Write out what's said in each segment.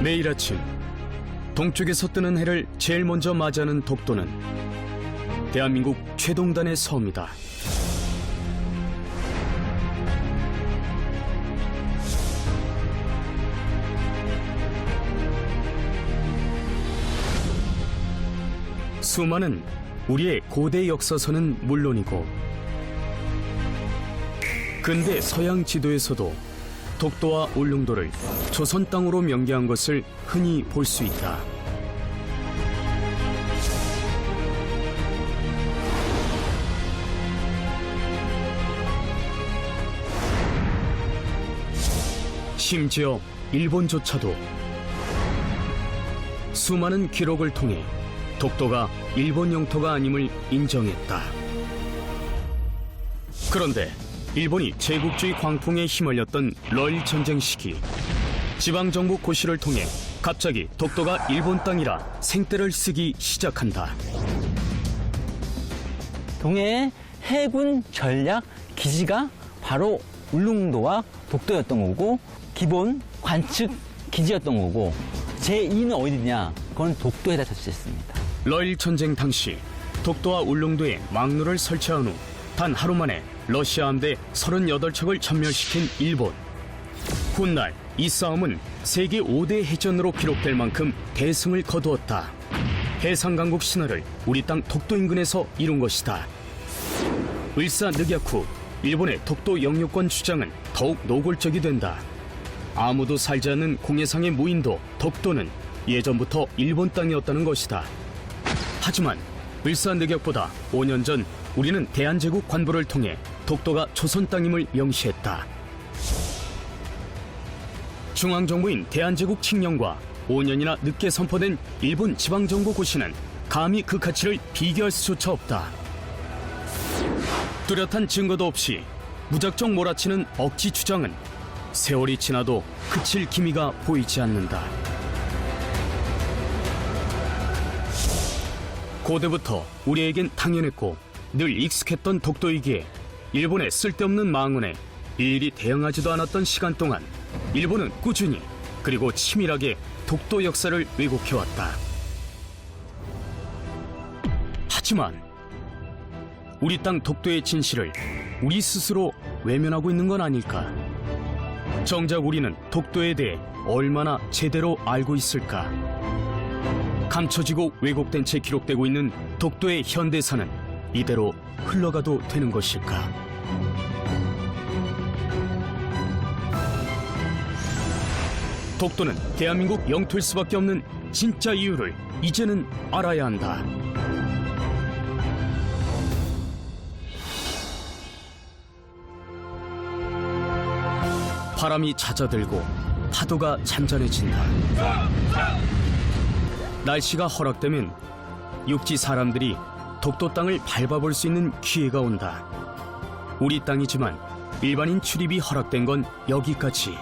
매일 아침 동쪽에서 뜨는 해를 제일 먼저 맞이하는 독도는 대한민국 최동단의 섬이다. 수많은 우리의 고대 역사서는 물론이고 근대 서양 지도에서도 독도와 울릉도를 조선 땅으로 명기한 것을 흔히 볼 수 있다. 심지어 일본조차도 수많은 기록을 통해 독도가 일본 영토가 아님을 인정했다. 그런데 일본이 제국주의 광풍에 휘말렸던 러일 전쟁 시기 지방정부 고시를 통해 갑자기 독도가 일본 땅이라 생떼를 쓰기 시작한다. 동해의 해군 전략 기지가 바로 울릉도와 독도였던 거고 기본 관측 기지였던 거고 제2는 어디냐? 그건 독도에다 설치했습니다. 러일 전쟁 당시 독도와 울릉도에 막로를 설치한 후 단 하루 만에 러시아 함대 38척을 전멸시킨 일본. 훗날 이 싸움은 세계 5대 해전으로 기록될 만큼 대승을 거두었다. 해상강국 신화를 우리 땅 독도 인근에서 이룬 것이다. 을사늑약 후 일본의 독도 영유권 주장은 더욱 노골적이 된다. 아무도 살지 않는 공해상의 무인도 독도는 예전부터 일본 땅이었다는 것이다. 하지만 을사늑약보다 5년 전 우리는 대한제국 관보를 통해 독도가 조선 땅임을 명시했다. 중앙정부인 대한제국 칙령과 5년이나 늦게 선포된 일본 지방정부 고시는 감히 그 가치를 비교할 수조차 없다. 뚜렷한 증거도 없이 무작정 몰아치는 억지 주장은 세월이 지나도 그칠 기미가 보이지 않는다. 고대부터 우리에겐 당연했고 늘 익숙했던 독도이기에 일본의 쓸데없는 망언에 일일이 대응하지도 않았던 시간 동안 일본은 꾸준히 그리고 치밀하게 독도 역사를 왜곡해왔다. 하지만 우리 땅 독도의 진실을 우리 스스로 외면하고 있는 건 아닐까? 정작 우리는 독도에 대해 얼마나 제대로 알고 있을까? 감춰지고 왜곡된 채 기록되고 있는 독도의 현대사는 이대로 흘러가도 되는 것일까? 독도는 대한민국 영토일 수밖에 없는 진짜 이유를 이제는 알아야 한다. 바람이 잦아들고 파도가 잔잔해진다. 날씨가 허락되면 육지 사람들이 독도 땅을 밟아볼 수 있는 기회가 온다. 우리 땅이지만 일반인 출입이 허락된 건 여기까지.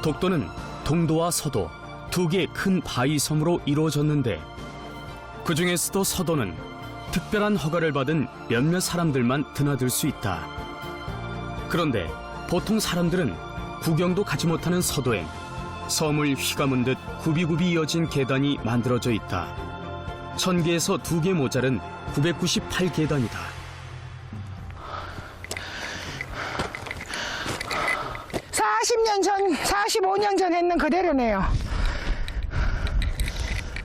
독도는 동도와 서도 두 개의 큰 바위 섬으로 이루어졌는데 그 중에서도 서도는 특별한 허가를 받은 몇몇 사람들만 드나들 수 있다. 그런데 보통 사람들은 구경도 가지 못하는 서도엔 섬을 휘감은 듯 굽이굽이 이어진 계단이 만들어져 있다. 1000개에서 2개 모자른 998계단이다. (40년) 전, 45년 전 했는 그대로네요.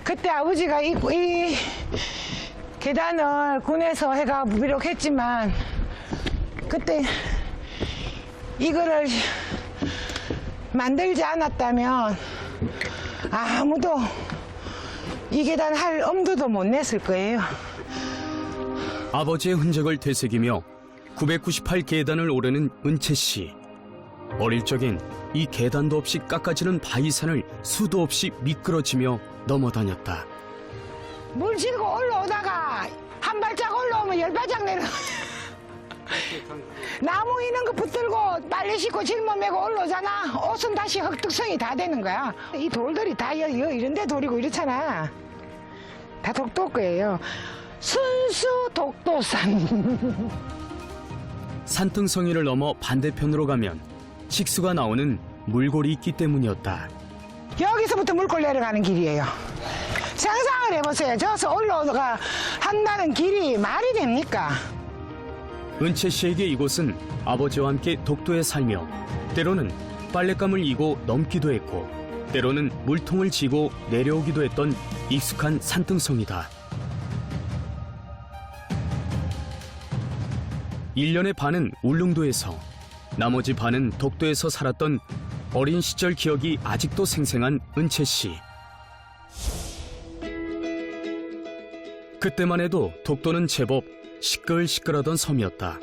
그때 아버지가 이 계단을 군에서 해가 비록 했지만 그때 이거를 만들지 않았다면 아무도 이 계단 할 엄두도 못 냈을 거예요. 아버지의 흔적을 되새기며 998계단을 오르는 은채 씨. 어릴 적엔 이 계단도 없이 깎아지는 바위산을 수도 없이 미끄러지며 넘어다녔다. 물 싣고 올라오다가 한 발짝 올라오면 10발짝 내려. 나무 있는 거 붙들고 빨리 싣고 짊어매고 올라오잖아. 옷은 다시 흙득성이 다 되는 거야. 이 돌들이 다 이런 데 돌이고 이렇잖아. 다 독도 거예요. 순수 독도산. 산등성이를 넘어 반대편으로 가면 식수가 나오는 물골이 있기 때문이었다. 여기서부터 물골 내려가는 길이에요. 상상을 해보세요. 저서 올라가 한다는 길이 말이 됩니까? 은채 씨에게 이곳은 아버지와 함께 독도에 살며 때로는 빨랫감을 이고 넘기도 했고 때로는 물통을 지고 내려오기도 했던 익숙한 산등성이다. 1년의 반은 울릉도에서 나머지 반은 독도에서 살았던 어린 시절 기억이 아직도 생생한 은채 씨. 그때만 해도 독도는 제법 시끌시끌하던 섬이었다.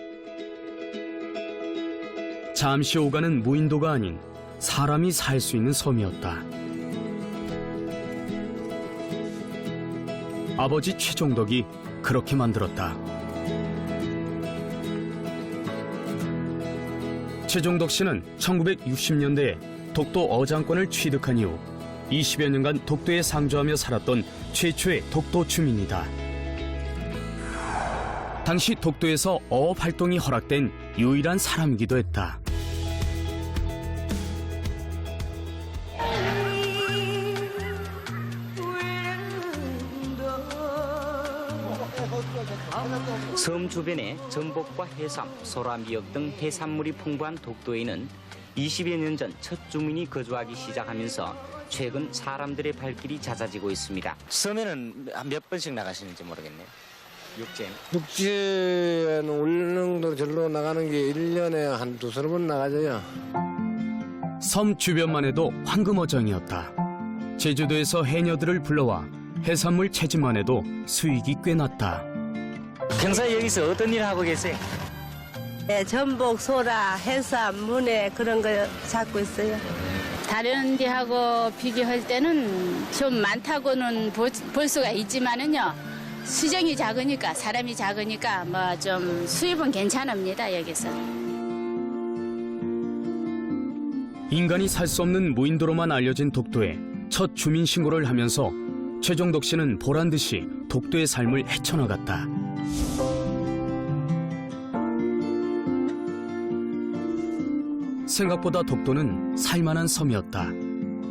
잠시 오가는 무인도가 아닌 사람이 살 수 있는 섬이었다. 아버지 최종덕이 그렇게 만들었다. 최종덕 씨는 1960년대에 독도 어장권을 취득한 이후 20여 년간 독도에 상주하며 살았던 최초의 독도 주민이다. 당시 독도에서 어업 활동이 허락된 유일한 사람이기도 했다. 섬 주변에 전복과 해삼, 소라, 미역 등 해산물이 풍부한 독도에는 20여 년 전 첫 주민이 거주하기 시작하면서 최근 사람들의 발길이 잦아지고 있습니다. 섬에는 몇 번씩 나가시는지 모르겠네요. 육지에는 울릉도 절로 나가는 게 1년에 한 두세 번 나가져요. 섬 주변만 해도 황금어장이었다. 제주도에서 해녀들을 불러와 해산물 채집만 해도 수익이 꽤 났다. 평소에 여기서 어떤 일을 하고 계세요? 네, 전복, 소라, 해삼, 문해 그런 거 잡고 있어요. 다른 데하고 비교할 때는 좀 많다고는 볼 수가 있지만은요. 수정이 작으니까 사람이 작으니까 뭐 좀 수입은 괜찮습니다. 여기서. 인간이 살 수 없는 무인도로만 알려진 독도에 첫 주민 신고를 하면서 최종덕 씨는 보란듯이 독도의 삶을 헤쳐나갔다. 생각보다 독도는 살만한 섬이었다.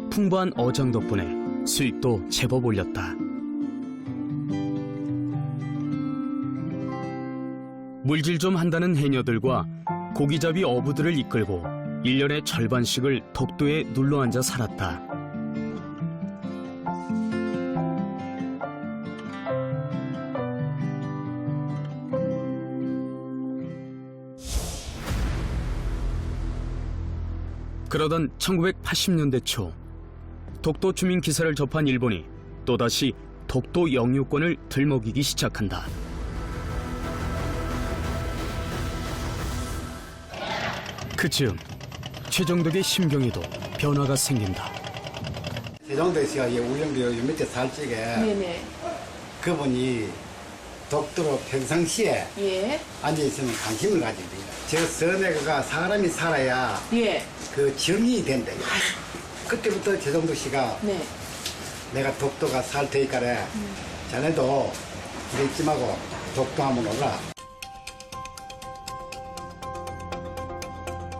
풍부한 어장 덕분에 수익도 제법 올렸다. 물질 좀 한다는 해녀들과 고기잡이 어부들을 이끌고 1년의 절반씩을 독도에 눌러앉아 살았다. 그러던 1980년대 초 독도 주민 기사를 접한 일본이 또다시 독도 영유권을 들먹이기 시작한다. 그즈음 최종덕의 심경에도 변화가 생긴다. 최종덕 씨가 울릉도 요 밑에 살 적에 그분이 독도로 평상시에 앉아있으면 관심을 가지게 돼요. 저 섬에가 사람이 살아야 그 정이 된다. 그때부터 최종덕 씨가 내가 독도가 살 테니까 자네도 잊지 말고 독도 한번 오라.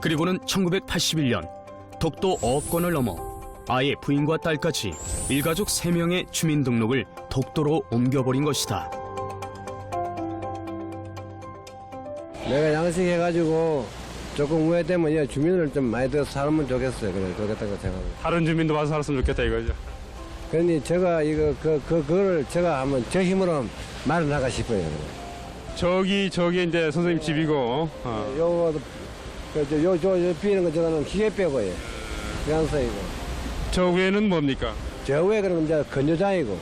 그리고는 1981년 독도 어업권을 넘어 아예 부인과 딸까지 일가족 3명의 주민등록을 독도로 옮겨버린 것이다. 내가 양식해가지고 조금 후회되면 주민을 좀 많이 더 살면 좋겠어요. 그래, 좋겠다고 생각하고. 다른 주민도 와서 살았으면 좋겠다 이거죠. 그러니 제가 이거 그걸 제가 한번 제 힘으로 마련하고 싶어요. 저기 이제 선생님 집이고. 요거 요 비는 거 저거는 기계뼈고요. 양서이고. 저 위에는 뭡니까? 저 위에 그러면 이제 건조장이고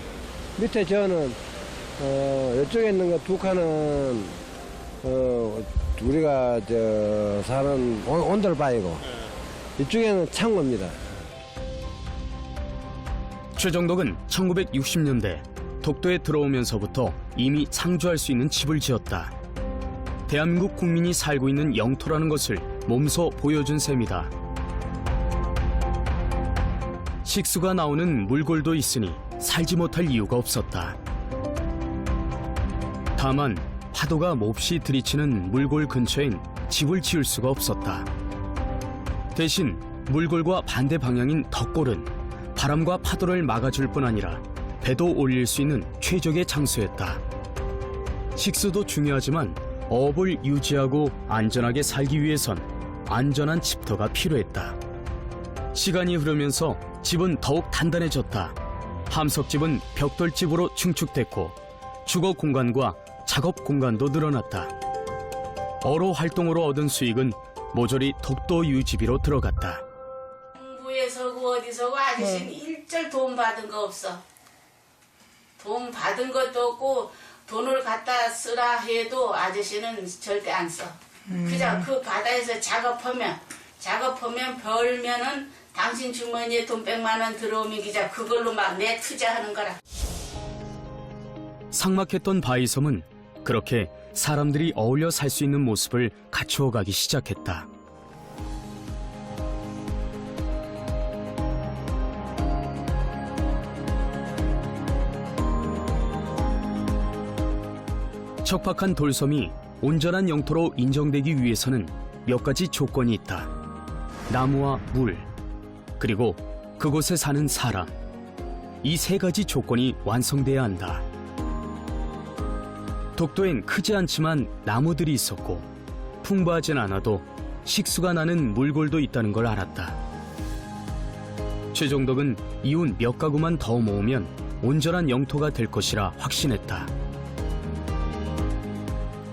밑에 저는 이쪽에 있는 거 두 칸은 우리가 저 사는 온돌바이고 이쪽에는 창고입니다. 최종덕은 1960년대 독도에 들어오면서부터 이미 상주할 수 있는 집을 지었다. 대한민국 국민이 살고 있는 영토라는 것을 몸소 보여준 셈이다. 식수가 나오는 물골도 있으니 살지 못할 이유가 없었다. 다만 파도가 몹시 들이치는 물골 근처엔 집을 지을 수가 없었다. 대신 물골과 반대 방향인 덕골은 바람과 파도를 막아줄 뿐 아니라 배도 올릴 수 있는 최적의 장소였다. 식수도 중요하지만 어업을 유지하고 안전하게 살기 위해선 안전한 집터가 필요했다. 시간이 흐르면서 집은 더욱 단단해졌다. 함석집은 벽돌집으로 중축됐고 주거 공간과 작업 공간도 늘어났다. 어로 활동으로 얻은 수익은 모조리 독도 유지비로 들어갔다. 정부에서고 어디서고 아저씨는 일절 돈 받은 거 없어. 돈 받은 것도 없고 돈을 갖다 쓰라 해도 아저씨는 절대 안 써. 그냥 그 바다에서 작업하면 벌면은 당신 주머니에 돈 100만 원 들어오면 기자 그걸로 막 내 투자하는 거라. 삭막했던 바위섬은 그렇게 사람들이 어울려 살 수 있는 모습을 갖추어가기 시작했다. 척박한 돌섬이 온전한 영토로 인정되기 위해서는 몇 가지 조건이 있다. 나무와 물, 그리고 그곳에 사는 사람. 이 세 가지 조건이 완성돼야 한다. 독도엔 크지 않지만 나무들이 있었고 풍부하진 않아도 식수가 나는 물골도 있다는 걸 알았다. 최종덕은 이웃 몇 가구만 더 모으면 온전한 영토가 될 것이라 확신했다.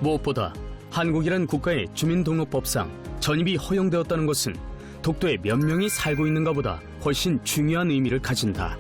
무엇보다 한국이란 국가의 주민등록법상 전입이 허용되었다는 것은 독도에 몇 명이 살고 있는가 보다 훨씬 중요한 의미를 가진다.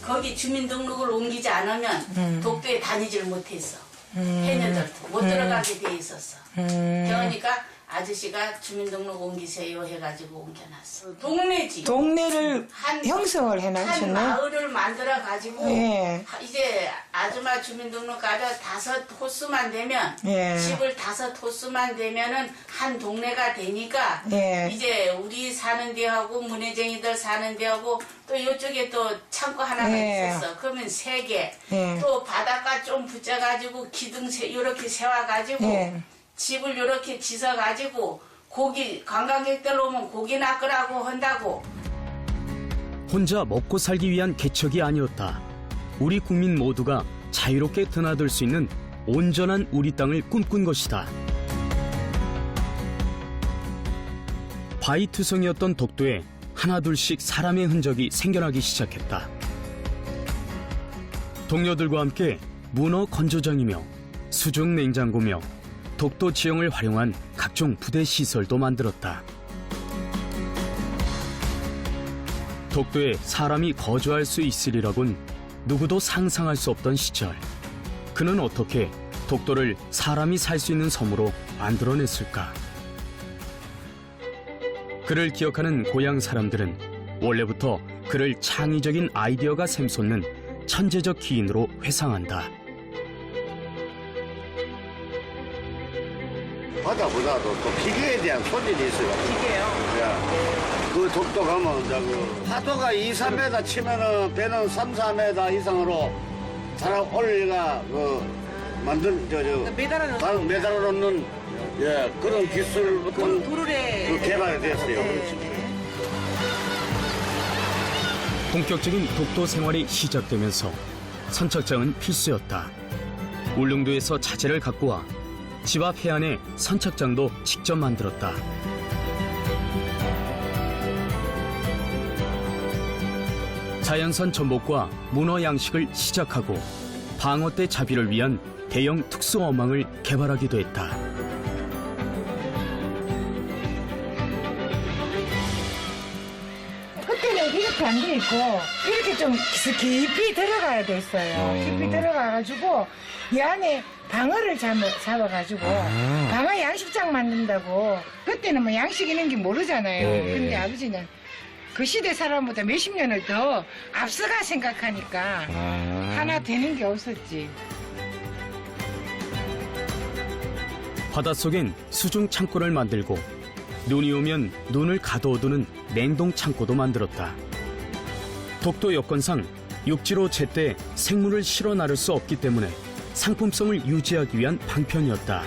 거기 주민등록을 옮기지 않으면 독도에 다니질 못했어. 해녀들도 못 들어가게 돼 있었어. 그러니까 아저씨가 주민등록 옮기세요 해가지고 옮겨놨어. 동네지. 동네를 한- 형성을 한 해놨었네. 마을을 만들어가지고 예. 이제 아줌마 주민등록 가서 5호수만 되면 예. 집을 5호수만 되면은 한 동네가 되니까 예. 이제 우리 사는 데하고 문해쟁이들 사는 데하고 또 이쪽에 또 창고 하나가 예. 있었어. 그러면 3개. 예. 또 바닷가 좀 붙여가지고 기둥 이렇게 세워가지고 예. 집을 이렇게 지어가지고 고기 관광객들 오면 고기 낚으라고 한다고. 혼자 먹고 살기 위한 개척이 아니었다. 우리 국민 모두가 자유롭게 드나들 수 있는 온전한 우리 땅을 꿈꾼 것이다. 바위투성이었던 독도에 하나둘씩 사람의 흔적이 생겨나기 시작했다. 동료들과 함께 문어 건조장이며 수중 냉장고며 독도 지형을 활용한 각종 부대 시설도 만들었다. 독도에 사람이 거주할 수 있으리라곤 누구도 상상할 수 없던 시절. 그는 어떻게 독도를 사람이 살 수 있는 섬으로 만들어냈을까? 그를 기억하는 고향 사람들은 원래부터 그를 창의적인 아이디어가 샘솟는 천재적 기인으로 회상한다. 바다보다도 또 기계에 대한 소질이 있어요. 기계요? 그 독도 가면 이제 그 파도가 2, 3m 치면은 배는 3, 4m 이상으로 잘 올리가 만든 매달아 놓는 예 그런 기술부터 도르래 개발이 됐어요. 본격적인 독도 생활이 시작되면서 선착장은 필수였다. 울릉도에서 자재를 갖고 와 집 앞 해안에 선착장도 직접 만들었다. 자연산 전복과 문어 양식을 시작하고 방어 때 자비를 위한 대형 특수 어망을 개발하기도 했다. 그때는 이렇게 안 돼 있고 이렇게 좀 깊이 들어가야 됐어요. 깊이 들어가가지고 이 안에 방어를 잡아가지고 방어 양식장 만든다고. 그때는 뭐 양식 있는 게 모르잖아요. 근데 아버지는 그 시대 사람보다 몇십 년을 더 앞서가 생각하니까 하나 되는 게 없었지. 바닷속엔 수중 창고를 만들고 눈이 오면 눈을 가둬두는 냉동 창고도 만들었다. 독도 여건상 육지로 제때 생물을 실어 나를 수 없기 때문에 상품성을 유지하기 위한 방편이었다.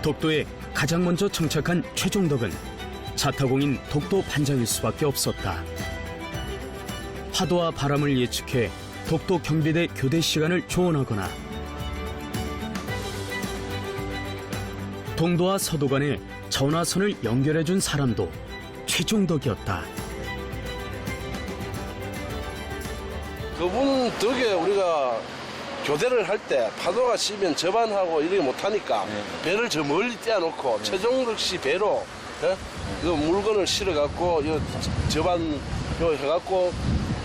독도에 가장 먼저 정착한 최종덕은 자타공인 독도 반장일 수밖에 없었다. 파도와 바람을 예측해 독도 경비대 교대 시간을 조언하거나 동도와 서도 간의 전화선을 연결해준 사람도 최종덕이었다. 그분 덕에 우리가 교대를 할 때 파도가 치면 저반하고 이렇게 못하니까 배를 저 멀리 떼어놓고 최종덕 씨 배로 그 물건을 실어갖고 저반 해갖고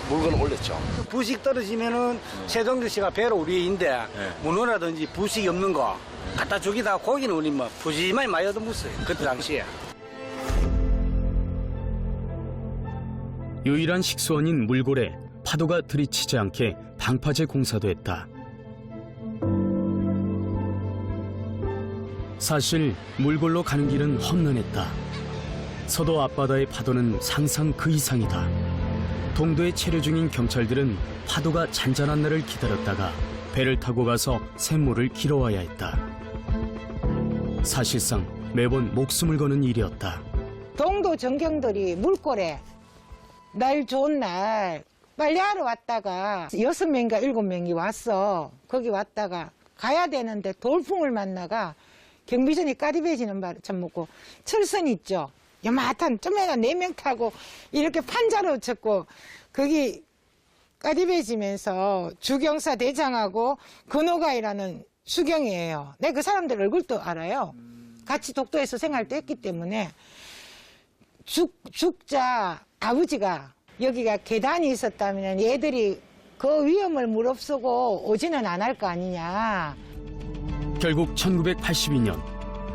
물건을 올렸죠. 부식 떨어지면은 최종덕 씨가 배로 우리인데 문어라든지 부식이 없는 거 갖다 주기다 고기는 우리 뭐 푸짐하게 많이 얻어먹었어요. 그때 당시에. 유일한 식수원인 물골에 파도가 들이치지 않게 방파제 공사도 했다. 사실 물골로 가는 길은 험난했다. 서도 앞바다의 파도는 상상 그 이상이다. 동도에 체류 중인 경찰들은 파도가 잔잔한 날을 기다렸다가 배를 타고 가서 샘물을 길어와야 했다. 사실상 매번 목숨을 거는 일이었다. 동도 전경들이 물골에 날 좋은 날 빨래하러 왔다가 6명인가 7명이 왔어. 거기 왔다가 가야 되는데 돌풍을 만나가 경비선이 까디베지는 참 먹고 철선 있죠. 요마한 좀에가 4명 타고 이렇게 판자로 쳤고 거기 까디베지면서 주경사 대장하고 근호가이라는 수경이에요. 내가 그 사람들 얼굴도 알아요. 같이 독도에서 생활도 했기 때문에 죽자 아버지가 여기가 계단이 있었다면 얘들이 그 위험을 무릅쓰고 오지는 않을 거 아니냐. 결국 1982년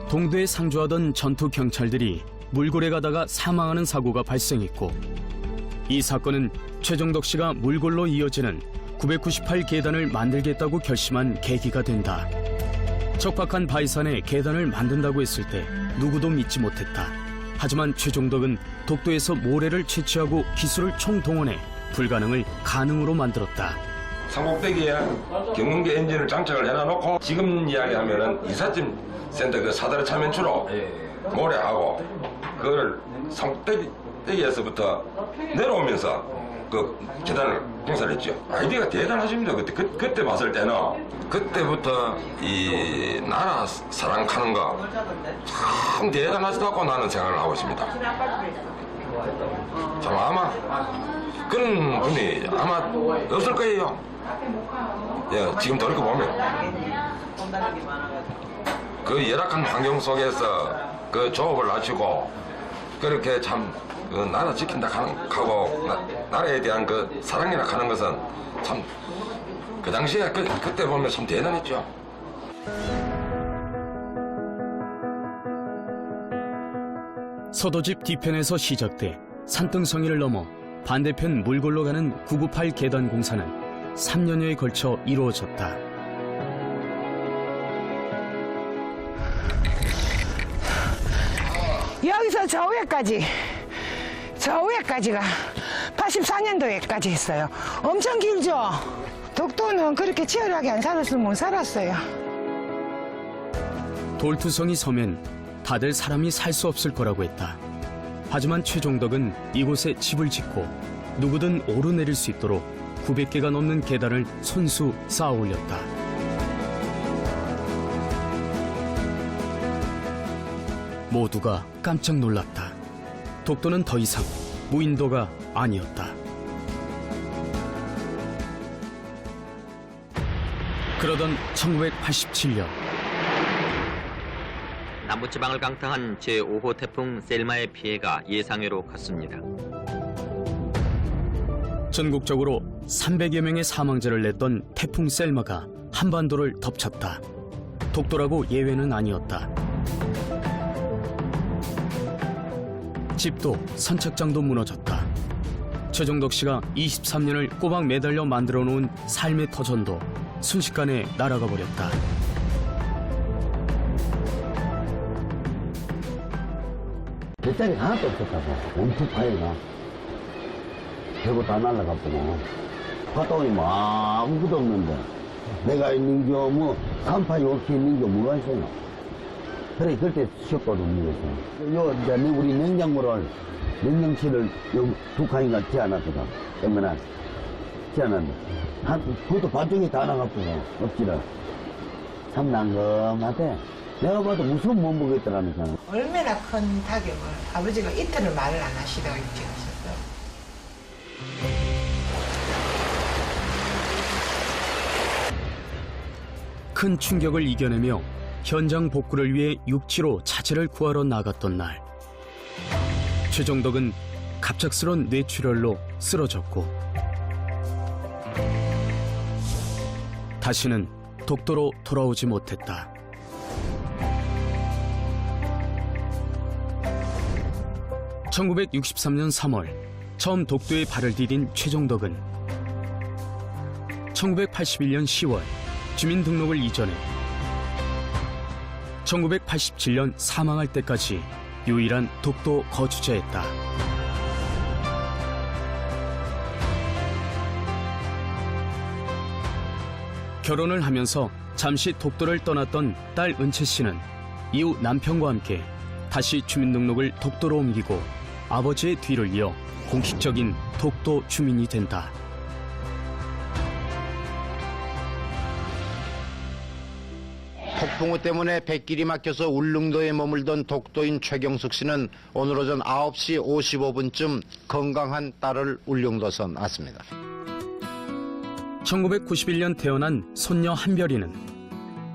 동도에 상주하던 전투 경찰들이 물골에 가다가 사망하는 사고가 발생했고 이 사건은 최종덕 씨가 물골로 이어지는 998 계단을 만들겠다고 결심한 계기가 된다. 척박한 바위산에 계단을 만든다고 했을 때 누구도 믿지 못했다. 하지만 최종덕은 독도에서 모래를 채취하고 기술을 총동원해 불가능을 가능으로 만들었다. 상복대기에 경운기 엔진을 장착을 해놔놓고 지금 이야기하면은 이삿짐 센터 그 사다리 차면추로 모래하고 그거를 상복대기에서부터 내려오면서 그 계단을 공사를 했죠. 아이디어가 대단하십니다. 그때 봤을 때는 그때부터 이 나라 사랑하는 거 참 대단하시다고 나는 생각을 하고 있습니다. 참 아마 그런 분이 아마 없을 거예요. 예, 지금 돌이켜 보면 그 열악한 환경 속에서 그 조업을 마치고 그렇게 참 그 나라 지킨다 하고 나라에 대한 그 사랑이라 하는 것은 참 그 당시에 그때 보면 참 대단했죠. 서도집 뒤편에서 시작돼 산등성이를 넘어 반대편 물골로 가는 998 계단 공사는 3년여에 걸쳐 이루어졌다. 여기서 저 위에까지가 84년도에까지 했어요. 엄청 길죠? 독도는 그렇게 치열하게 안 살았으면 못 살았어요. 돌투성이 서면 다들 사람이 살 수 없을 거라고 했다. 하지만 최종덕은 이곳에 집을 짓고 누구든 오르내릴 수 있도록 900개가 넘는 계단을 손수 쌓아 올렸다. 모두가 깜짝 놀랐다. 독도는 더 이상 무인도가 아니었다. 그러던 1987년 남부지방을 강타한 제5호 태풍 셀마의 피해가 예상외로 컸습니다. 전국적으로 300여 명의 사망자를 냈던 태풍 셀마가 한반도를 덮쳤다. 독도라고 예외는 아니었다. 집도 선착장도 무너졌다. 최종덕 씨가 23년을 꼬박 매달려 만들어 놓은 삶의 터전도 순식간에 날아가 버렸다. 배짱이 하나도 없었다고. 엄청 파이가. 배고 다 날아갔구나. 파동이 막 아무것도 없는데. 내가 있는 게 뭐, 간판이 없이 있는 게 뭐가 있어요. 그래, 그때 쉬었거든요. 요, 이제 우리 냉장고를, 냉장실을 두 칸인가 지어놨거든. 얼마나 지어놨는데. 그것도 반쪽이 다 나갔거든, 엎지를. 참 난감하대. 내가 봐도 무슨 못 먹겠더라는 사람. 얼마나 큰 타격을 아버지가 이틀을 말을 안 하시다가 일찍 하셨어요. 큰 충격을 이겨내며 현장 복구를 위해 육지로 차체를 구하러 나갔던 날, 최정덕은 갑작스런 뇌출혈로 쓰러졌고 다시는 독도로 돌아오지 못했다. (1963년 3월) 처음 독도에 발을 디딘 최정덕은 1981년 10월 주민등록을 이전해 1987년 사망할 때까지 유일한 독도 거주자였다. 결혼을 하면서 잠시 독도를 떠났던 딸 은채 씨는 이후 남편과 함께 다시 주민등록을 독도로 옮기고 아버지의 뒤를 이어 공식적인 독도 주민이 된다. 폭풍우 때문에 백길이 막혀서 울릉도에 머물던 독도인 최경숙 씨는 오늘 오전 9시 55분쯤 건강한 딸을 울릉도선 왔습니다. 1991년 태어난 손녀 한별이는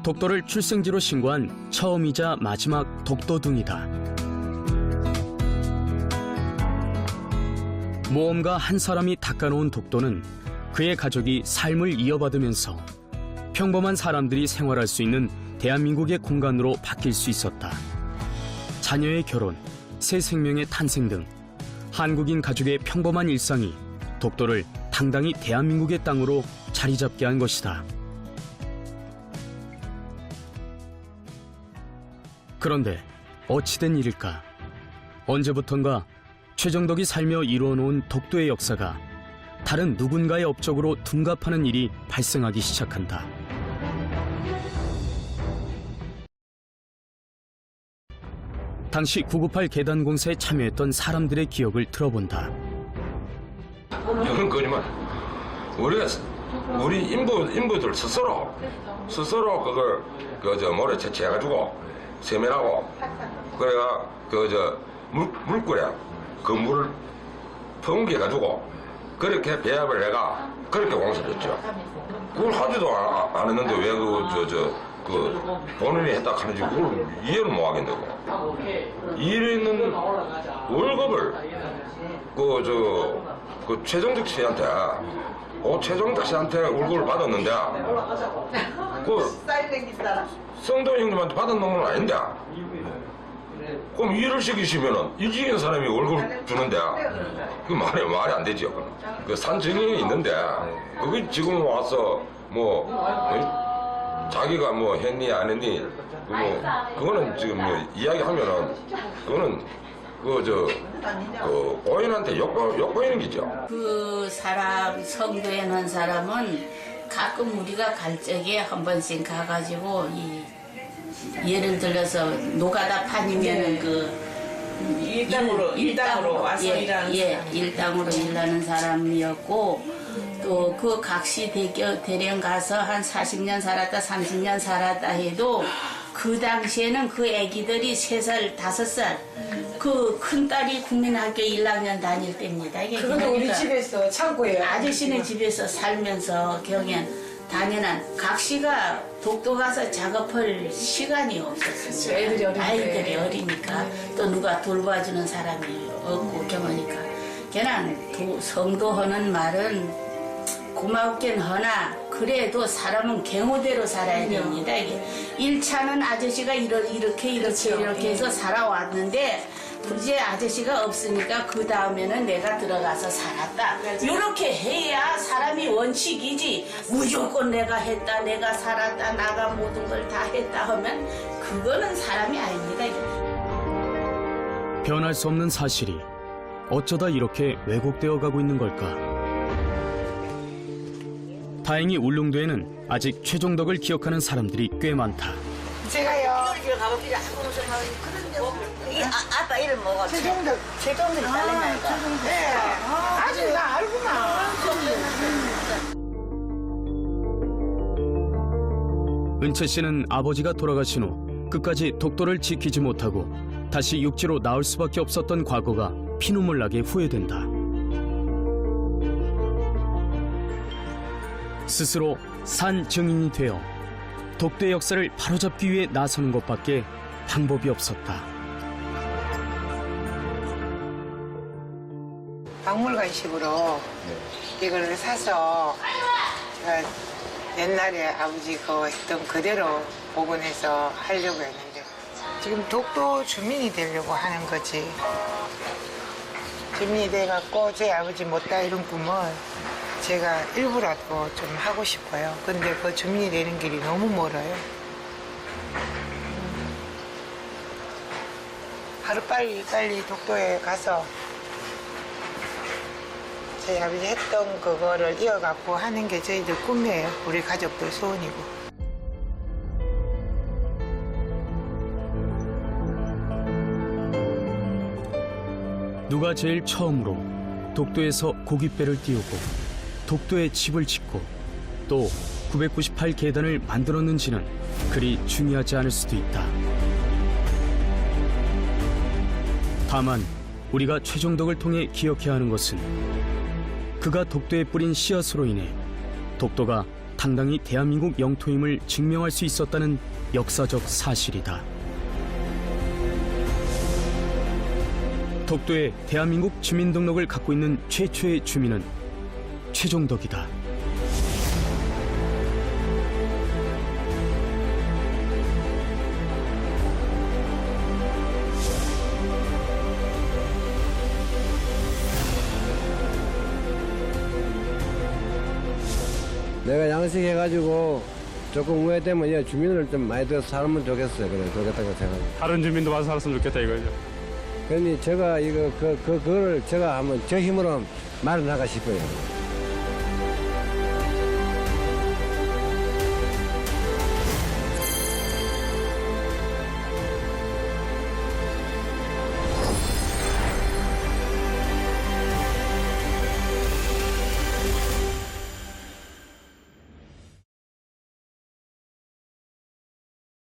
독도를 출생지로 신고한 처음이자 마지막 독도둥이다. 모험가 한 사람이 닦아놓은 독도는 그의 가족이 삶을 이어받으면서 평범한 사람들이 생활할 수 있는 대한민국의 공간으로 바뀔 수 있었다. 자녀의 결혼, 새 생명의 탄생 등 한국인 가족의 평범한 일상이 독도를 당당히 대한민국의 땅으로 자리 잡게 한 것이다. 그런데 어찌된 일일까? 언제부턴가 최정덕이 살며 이루어놓은 독도의 역사가 다른 누군가의 업적으로 둔갑하는 일이 발생하기 시작한다. 당시 998 계단 공사에 참여했던 사람들의 기억을 들어본다. 이건 거짓말. 우리 인부들 스스로 그걸 모래 채취해가지고 세면하고 그래가 물꿀에 그 물을 퍼옮겨가지고 그렇게 배합을 해가 그렇게 공사를 했죠. 그걸 하지도 않았는데 왜 본인이 했다 하는지 그걸 이해를 못 하겠냐고. 일있는 월급을 그 최정덕 씨한테 최정덕 씨한테 월급을 받았는데 그 성도 형님한테 받은 놈은 아닌데 그럼 일을 시키시면은 일지인 사람이 월급을 주는데 그 말이 안 되죠. 그 산 증인이 있는데 그게 지금 와서 자기가 했니 안 했니 그거는 지금 이야기하면은 그거는 고인한테 욕보이는 기죠. 그 사람 성도에 넣은 사람은 가끔 우리가 갈 적에 한 번씩 가가지고 예를 들어서 노가다 판이면은 일당으로 와서 일하는 사람. 일당으로 일하는 사람이었고 또 그 각시 대령 가서 한 40년 살았다 30년 살았다 해도 그 당시에는 그 애기들이 3살 5살 그 큰딸이 국민학교 1학년 다닐 때입니다. 그것도 우리 집에서 창고에 아저씨네 집에서 살면서 경연 당연한 각시가 독도 가서 작업할 시간이 없었어요. 아이들이 어리니까 또 누가 돌봐주는 사람이 없고 경우니까 그냥 성도하는 말은 고맙긴 하나 그래도 사람은 경우대로 살아야 됩니다. 1차는 아저씨가 이렇게 해서 살아왔는데 이제 아저씨가 없으니까 그 다음에는 내가 들어가서 살았다. 이렇게 해야 사람이 원칙이지 무조건 내가 했다 내가 살았다 나가 모든 걸 다 했다 하면 그거는 사람이 아닙니다. 변할 수 없는 사실이 어쩌다 이렇게 왜곡되어 가고 있는 걸까? 다행히 울릉도에는 아직 최정덕을 기억하는 사람들이 꽤 많다. 제가요 아빠 이름 뭐가? 최종덕. 최종덕이 딸내미니까. 네. 아직 나 알구나. 은채 씨는 아버지가 돌아가신 후 끝까지 독도를 지키지 못하고 다시 육지로 나올 수밖에 없었던 과거가 피눈물 나게 후회된다. 스스로 산 증인이 되어 독도의 역사를 바로잡기 위해 나서는 것밖에 방법이 없었다. 박물관식으로 이걸 사서 제가 옛날에 아버지 그 했던 그대로 복원해서 하려고 했는데 지금 독도 주민이 되려고 하는 거지. 주민이 돼갖고 제 아버지 못다 이룬 꿈을 제가 일부라도 좀 하고 싶어요. 근데 그 주민이 되는 길이 너무 멀어요. 하루빨리 독도에 가서 저희 아버지 했던 그거를 이어갖고 하는 게 저희들 꿈이에요. 우리 가족들 소원이고. 누가 제일 처음으로 독도에서 고깃배를 띄우고 독도에 집을 짓고 또 998계단을 만들었는지는 그리 중요하지 않을 수도 있다. 다만 우리가 최종덕을 통해 기억해야 하는 것은 그가 독도에 뿌린 씨앗으로 인해 독도가 당당히 대한민국 영토임을 증명할 수 있었다는 역사적 사실이다. 독도에 대한민국 주민등록을 갖고 있는 최초의 주민은 최종덕이다. 내가 양식해가지고 조금 후회되면 주민을 좀 많이 더 살면 좋겠어요. 그래, 좋겠다고 생각해요. 다른 주민도 와서 살았으면 좋겠다 이거죠. 그러니 제가 그거를 제가 한번 저 힘으로 말을 나가 싶어요.